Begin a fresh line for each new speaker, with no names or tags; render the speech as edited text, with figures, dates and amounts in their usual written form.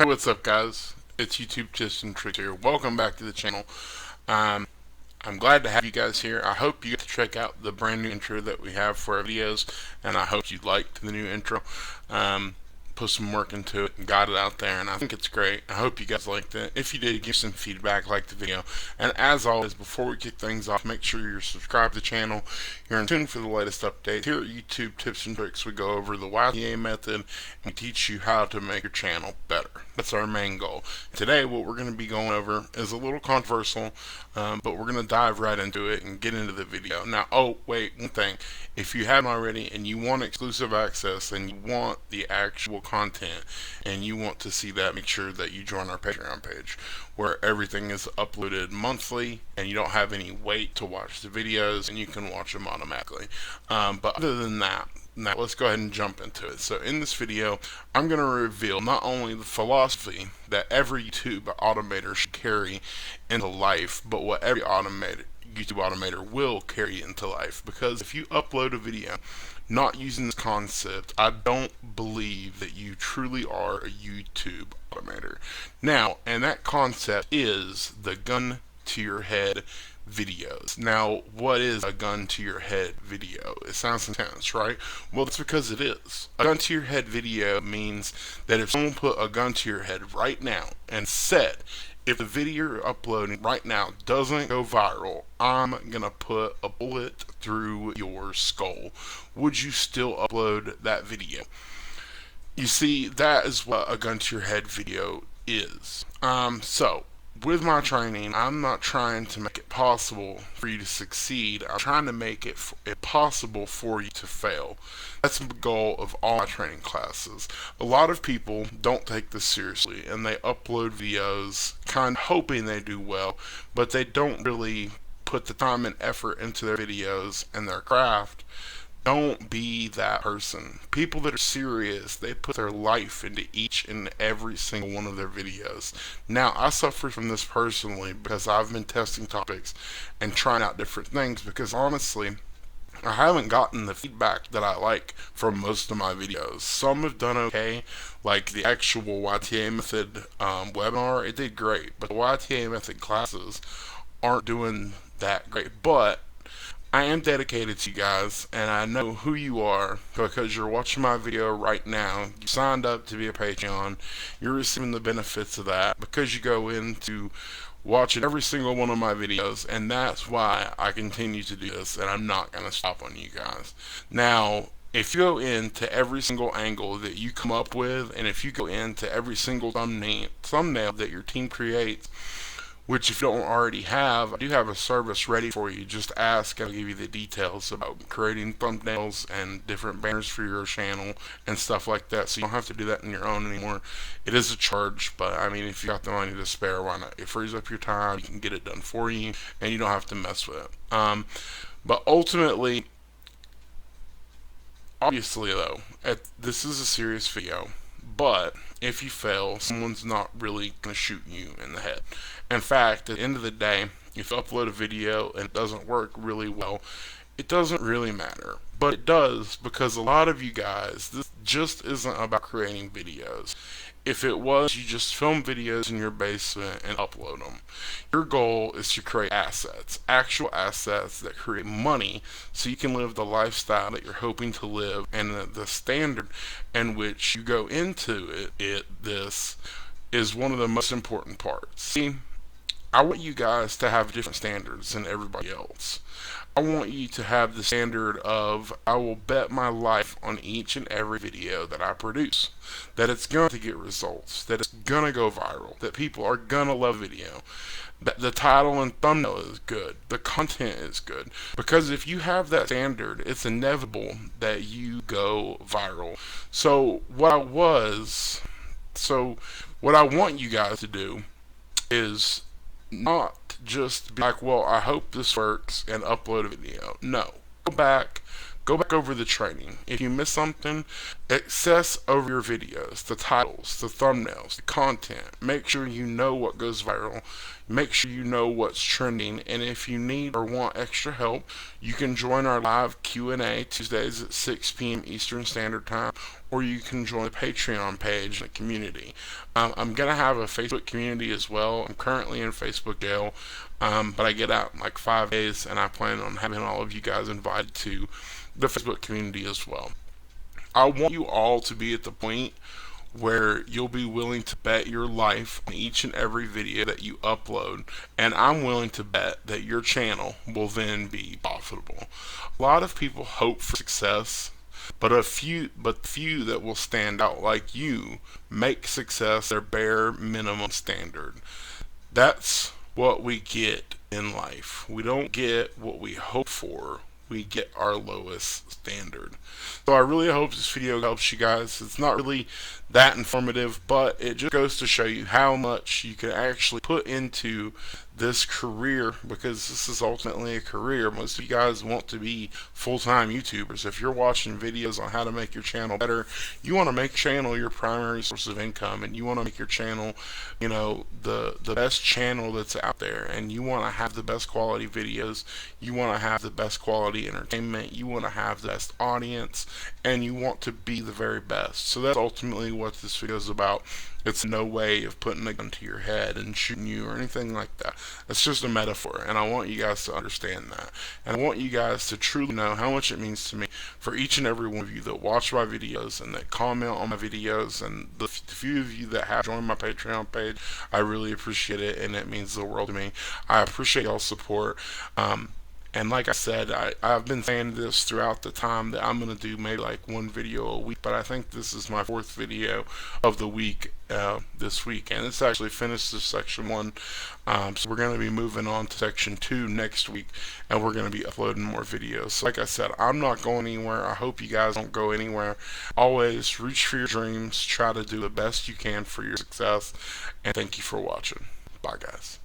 Hey, what's up, guys? It's YouTube Tips and Tricks here. Welcome back to the channel. Um, I'm glad to have you guys here. I hope you get to check out the brand new intro that we have for our videos, and I hope you liked the new intro. Put some work into it and got it out there, and I think it's great. I hope you guys liked it. If you did, give some feedback, like the video. And as always, before we kick things off, make sure you're subscribed to the channel. You're in tune for the latest updates. Here at YouTube Tips and Tricks, we go over the YTA method and we teach you how to make your channel better. That's our main goal. Today, what we're going to be going over is a little controversial, but we're going to dive right into it and get into the video. Now, oh, wait, one thing. If you haven't already and you want exclusive access and you want the actual content and you want to see that, make sure that you join our Patreon page where everything is uploaded monthly and you don't have any wait to watch the videos and you can watch them automatically. But other than that, now let's go ahead and jump into it. So in this video, I'm going to reveal not only the philosophy that every YouTube automator should carry into life, but what every YouTube automator will carry into life. Because if you upload a video not using this concept, I don't believe that you truly are a YouTube automator. Now, and that concept is the gun to your head videos. Now, what is a gun to your head video? It sounds intense, right? Well, that's because it is. A gun to your head video means that if someone put a gun to your head right now and said, if the video you're uploading right now doesn't go viral, I'm gonna put a bullet through your skull, would you still upload that video? You see, that is what a gun to your head video is. So with my training, I'm not trying to make it possible for you to succeed. I'm trying to make it possible for you to fail. That's the goal of all my training classes. A lot of people don't take this seriously and they upload videos kind of hoping they do well, but they don't really put the time and effort into their videos and their craft. Don't be that person. People that are serious, they put their life into each and every single one of their videos. Now, I suffer from this personally because I've been testing topics and trying out different things because honestly, I haven't gotten the feedback that I like from most of my videos. Some have done okay, like the actual YTA method webinar, it did great, but the YTA method classes aren't doing that great. But I am dedicated to you guys, and I know who you are because you're watching my video right now. You signed up to be a Patreon. You're receiving the benefits of that because you go into watching every single one of my videos, and that's why I continue to do this, and I'm not going to stop on you guys. Now, if you go into every single angle that you come up with, and if you go into every single thumbnail that your team creates, which if you don't already have, I do have a service ready for you. Just ask and I'll give you the details about creating thumbnails and different banners for your channel and stuff like that, so you don't have to do that on your own anymore. It is a charge, but I mean, if you got the money to spare, why not? It frees up your time, you can get it done for you, and you don't have to mess with it. But ultimately, obviously though, this is a serious video, but if you fail, someone's not really going to shoot you in the head. In fact, at the end of the day, if you upload a video and it doesn't work really well, it doesn't really matter. But it does, because a lot of you guys, this just isn't about creating videos. If it was, you just film videos in your basement and upload them. Your goal is to create assets, actual assets that create money so you can live the lifestyle that you're hoping to live, and the standard in which you go into this is one of the most important parts. See, I want you guys to have different standards than everybody else. I want you to have the standard of, I will bet my life on each and every video that I produce, that it's going to get results, that it's going to go viral, that people are going to love the video, that the title and thumbnail is good, the content is good. Because if you have that standard, it's inevitable that you go viral. So what I want you guys to do is not just be like, well, I hope this works and upload a video. No. Go Go back over the training. If you miss something, access over your videos, the titles, the thumbnails, the content. Make sure you know what goes viral. Make sure you know what's trending. And if you need or want extra help, you can join our live Q&A Tuesdays at 6 p.m. Eastern Standard Time, or you can join the Patreon page in the community. I'm going to have a Facebook community as well. I'm currently in Facebook jail, but I get out in like 5 days, and I plan on having all of you guys invited to the Facebook community as well. I want you all to be at the point where you'll be willing to bet your life on each and every video that you upload, and I'm willing to bet that your channel will then be profitable. A lot of people hope for success, but few that will stand out like you make success their bare minimum standard. That's what we get in life. We don't get what we hope for. We get our lowest standard. So I really hope this video helps you guys. It's not really that informative, but it just goes to show you how much you can actually put into this career, because this is ultimately a career. Most of you guys want to be full-time YouTubers. If you're watching videos on how to make your channel better, you want to make your channel your primary source of income, and you want to make your channel, you know, the best channel that's out there, and you want to have the best quality videos, you want to have the best quality entertainment, you want to have the best audience, and you want to be the very best. So that's ultimately what this video is about. It's no way of putting a gun to your head and shooting you or anything like that. It's just a metaphor, and I want you guys to understand that. And I want you guys to truly know how much it means to me for each and every one of you that watch my videos and that comment on my videos, and the few of you that have joined my Patreon page. I really appreciate it, and it means the world to me. I appreciate y'all's support. And like I said, I've been saying this throughout the time that I'm going to do maybe like one video a week, but I think this is my 4th video of the week this week, and it's actually finished this section 1. So we're going to be moving on to section 2 next week, and we're going to be uploading more videos. So like I said, I'm not going anywhere. I hope you guys don't go anywhere. Always reach for your dreams. Try to do the best you can for your success, and thank you for watching. Bye, guys.